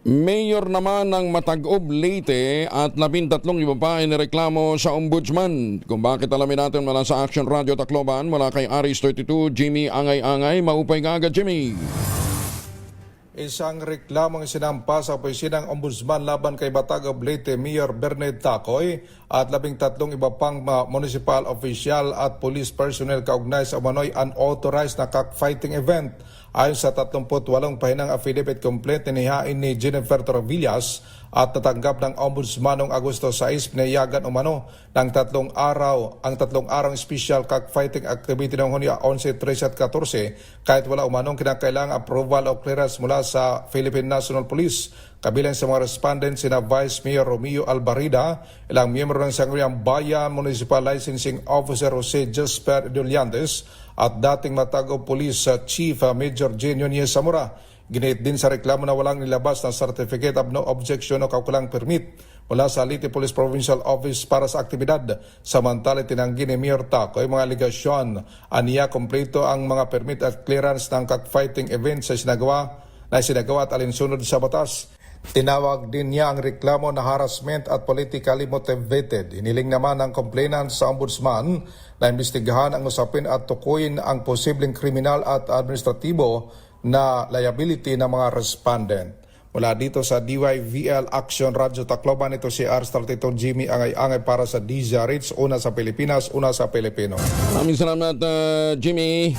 Mayor naman ng Matag-Ub, Leyte at 13 iba pa ay nireklamo sa ombudsman. Kung bakit alamin natin mula sa Action Radio Tacloban, mula kay Aris 32, Jimmy Angay-Angay. Maupay ka agad, Jimmy. Isang reklamong sinampa sa opisinang ombudsman laban kay Matag-Ub, Leyte Mayor Bernard Tacoy at 13 iba pang municipal official at police personnel kaugnay sa umano'y unauthorized na cockfighting event. Ayon sa 38 pahinang affidavit complaint inihain ni Jennifer Torvillas at natanggap ng ombudsman noong Agosto 6, pinayagan umano ng 3 araw ang 3 arang special cockfighting activity noong Hunyo 11, 13 at 14 kahit wala umanong kinakailangang approval o clearance mula sa Philippine National Police. Kabilang sa mga respondents sina Vice Mayor Romeo Albarida, ilang miyembro ng Sangguniang Bayan Municipal Licensing Officer Jose Jasper Doliantes at dating Matag-Ub Police Chief Major Jenio Nies Zamora. Ginit din sa reklamo na walang nilabas na Certificate of No Objection o kaukulang permit mula sa Leyte Police Provincial Office para sa aktibidad. Samantala tinanggi ni Mayor Tacoy mga aligasyon. Aniya kompleto ang mga permit at clearance ng cockfighting event sa sinagawa at alinsunod sa batas. Tinawag din niya ang reklamo na harassment at politically motivated. Hiniling naman ng complainant sa ombudsman na imbestigahan ang usapin at tukuyin ang posibleng kriminal at administratibo na liability ng mga respondent. Mula dito sa DYVL Action Radio Tacloban, ito si R32 Jimmy Angay-Angay para sa DZRH, una sa Pilipinas, una sa Pilipino. Maraming salamat, Jimmy.